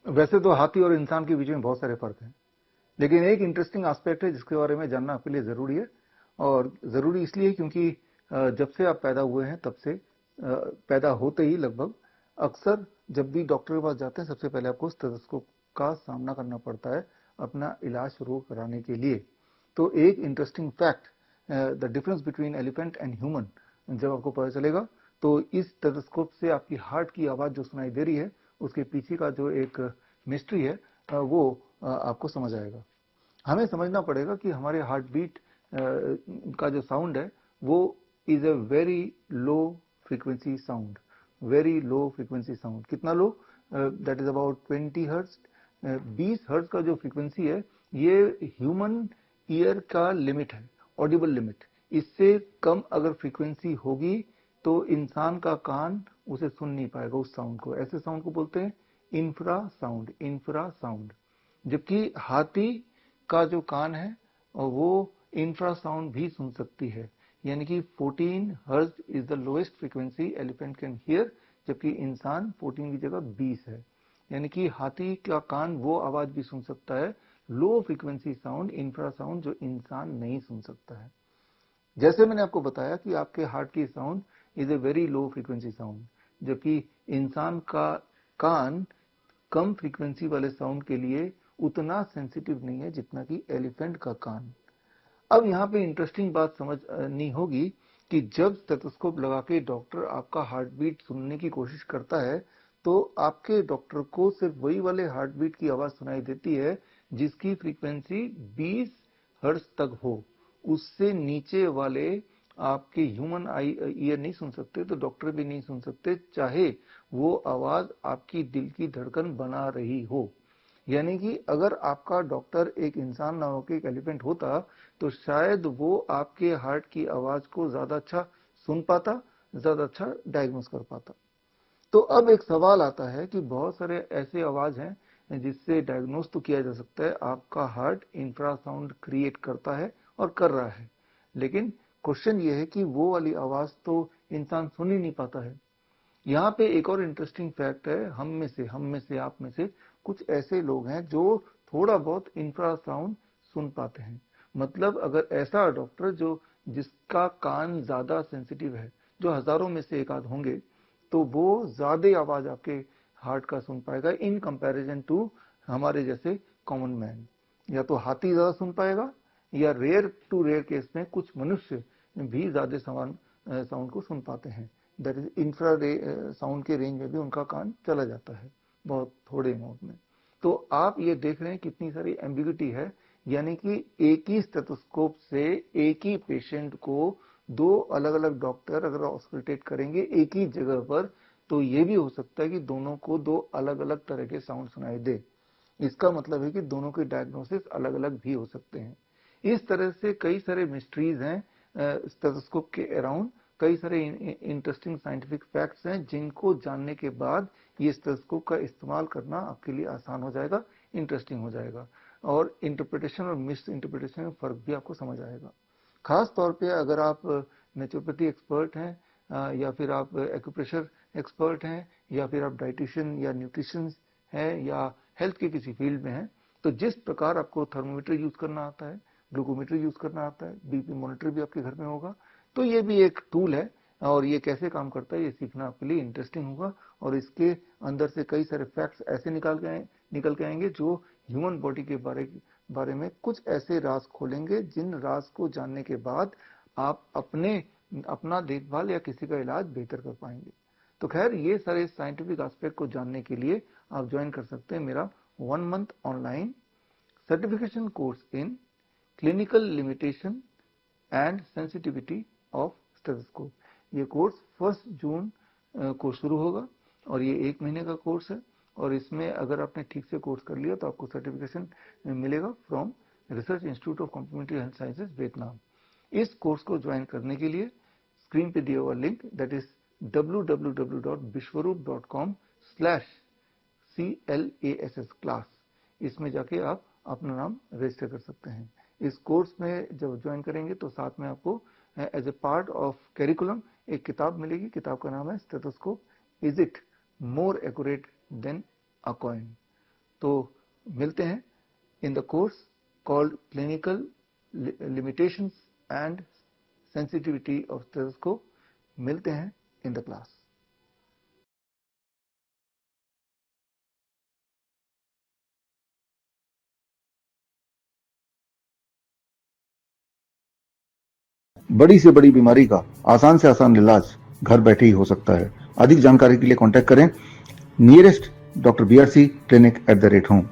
वैसे तो हाथी और इंसान के बीच में बहुत सारे फर्क हैं, लेकिन एक इंटरेस्टिंग एस्पेक्ट है जिसके बारे में जानना आपके लिए ज़रूरी है। और ज़रूरी इसलिए क्योंकि जब से आप पैदा हुए हैं तब से पैदा होते ही लगभग अक्सर जब भी डॉक्टर के पास जाते हैं सबसे पहले आपको स्टेथोस्कोप का सामना करना पड़ता है अपना इलाज शुरू कराने के लिए। तो एक interesting fact, the difference between elephant and human जब आपको पता चलेगा तो इस स्टेथोस्कोप से आपकी हार्ट की आवाज़ जो सुनाई दे रही है उसके पीछे का जो एक मिस्ट्री है वो आपको समझ आएगा। हमें समझना पड़ेगा कि हमारे हार्ट बीट का जो साउंड है वो is a very low frequency sound, very low frequency sound. कितना low? That is about 20 hertz. 20 hertz का जो फ्रीक्वेंसी है ये ह्यूमन ईयर का लिमिट है, ऑडिबल लिमिट। इससे कम अगर फ्रीक्वेंसी होगी तो इंसान का कान उसे सुन नहीं पाएगा उस साउंड को। ऐसे साउंड को बोलते हैं इंफ्रा साउंड, इंफ्रा साउंड। जबकि हाथी का जो कान है वो इंफ्रासाउंड भी सुन सकती है, यानी कि 14 hertz is the lowest frequency elephant can hear, जबकि इंसान 14 की जगह 20 है। यानी कि हाथी का कान वो आवाज भी सुन सकता है, लो फ्रीक्वेंसी साउंड, इंफ्रासाउंड, जो इंसान नहीं सुन सकता है। जैसे मैंने आपको बताया कि आपके हार्ट की sound is a very low frequency sound, जबकि इंसान का कान कम फ्रीक्वेंसी वाले साउंड के लिए उतना सेंसिटिव नहीं है जितना कि एलिफेंट का कान। अब यहाँ पे इंटरेस्टिंग बात समझनी होगी कि जब स्टेथोस्कोप लगा के डॉक्टर आपका हार्ट बीट सुनने की कोशिश करता है तो आपके डॉक्टर को सिर्फ वही वाले हार्ट बीट की आवाज सुनाई देती है जिसकी फ्रीक्वेंसी 20 हर्ट्ज तक हो। उससे नीचे वाले आपके ह्यूमन आई ईयर नहीं सुन सकते, तो डॉक्टर भी नहीं सुन सकते, चाहे वो आवाज आपकी दिल की धड़कन बना रही हो। यानी कि अगर आपका डॉक्टर एक इंसान ना होकर एक एलिफेंट होता तो शायद वो आपके हार्ट की आवाज को ज्यादा अच्छा सुन पाता, ज्यादा अच्छा डायग्नोस कर पाता। तो अब एक सवाल आता है कि बहुत सारे ऐसे आवाज हैं जिससे डायग्नोस तो किया जा सकता है आपका हार्ट इंफ्रासाउंड क्रिएट करता है और कर रहा है, लेकिन क्वेश्चन ये है कि वो वाली आवाज तो इंसान सुन ही नहीं पाता है। यहाँ पे एक और इंटरेस्टिंग फैक्ट है, हम में से आप में से कुछ ऐसे लोग हैं जो थोड़ा बहुत इंफ्रासाउंड सुन पाते हैं। मतलब अगर ऐसा डॉक्टर जो जिसका कान ज्यादा सेंसिटिव है, जो हजारों में से एक आध होंगे, तो वो ज्यादा आवाज आपके हार्ट का सुन पाएगा इन कंपैरिजन टू हमारे जैसे कॉमन मैन। या तो हाथी ज्यादा सुन पाएगा या रेयर टू रेयर केस में कुछ मनुष्य भी ज्यादा साउंड को सुन पाते हैं। दैट इज इंफ्रा साउंड के रेंज में भी उनका कान चला जाता है बहुत थोड़े अमाउंट में। तो आप ये देख रहे हैं कितनी सारी एम्बिग्यूटी है, यानी कि एक ही स्टेथोस्कोप से एक ही पेशेंट को दो अलग अलग डॉक्टर अगर ऑस्कल्टेट करेंगे एक ही जगह पर तो ये भी हो सकता है कि दोनों को दो अलग अलग तरह के साउंड सुनाई दे। इसका मतलब है कि दोनों के डायग्नोसिस अलग अलग भी हो सकते हैं। इस तरह से कई सारे मिस्ट्रीज हैं स्टेथोस्कोप के अराउंड, कई सारे इंटरेस्टिंग साइंटिफिक फैक्ट्स हैं जिनको जानने के बाद ये स्टेथोस्कोप का इस्तेमाल करना आपके लिए आसान हो जाएगा, इंटरेस्टिंग हो जाएगा, और इंटरप्रिटेशन और मिस इंटरप्रिटेशन में फर्क भी आपको समझ आएगा। खास तौर पे अगर आप नेचुरोपैथी एक्सपर्ट हैं या फिर आप एक्यूप्रेशर एक्सपर्ट हैं या फिर आप डाइटिशियन या न्यूट्रिशन हैं या हेल्थ के किसी फील्ड में हैं, तो जिस प्रकार आपको थर्मोमीटर यूज करना आता है, ग्लूकोमीटर यूज करना आता है, बीपी मॉनिटर भी आपके घर में होगा, तो ये भी एक टूल है और ये कैसे काम करता है ये सीखना आपके लिए इंटरेस्टिंग होगा। और इसके अंदर से कई सारे फैक्ट्स ऐसे निकल के आएंगे जो ह्यूमन बॉडी के बारे में कुछ ऐसे राज खोलेंगे जिन राज को जानने के बाद आप अपना देखभाल या किसी का इलाज बेहतर कर पाएंगे। तो खैर ये सारे साइंटिफिक एस्पेक्ट को जानने के लिए आप ज्वाइन कर सकते हैं मेरा 1 month online certification course in clinical limitation and sensitivity of stethoscope. ये कोर्स 1 जून को शुरू होगा और ये 1 महीने का कोर्स है, और इसमें अगर आपने ठीक से कोर्स कर लिया तो आपको सर्टिफिकेशन मिलेगा from research institute of complementary health sciences Vietnam. इस कोर्स को ज्वाइन करने के लिए स्क्रीन पे दिया हुआ link that is www.bishwaroop.com/CLASS class, इसमें जाके आप अपना नाम रजिस्टर कर सकते हैं। इस कोर्स में जब ज्वाइन करेंगे तो साथ में आपको as a part of curriculum एक किताब मिलेगी। किताब का नाम है stethoscope, is it more accurate than a coin. तो मिलते हैं in the course called clinical limitations and sensitivity of stethoscope. मिलते हैं इन द क्लास। बड़ी से बड़ी बीमारी का आसान से आसान इलाज घर बैठे ही हो सकता है। अधिक जानकारी के लिए कांटेक्ट करें nearest doctor BRC clinic @home।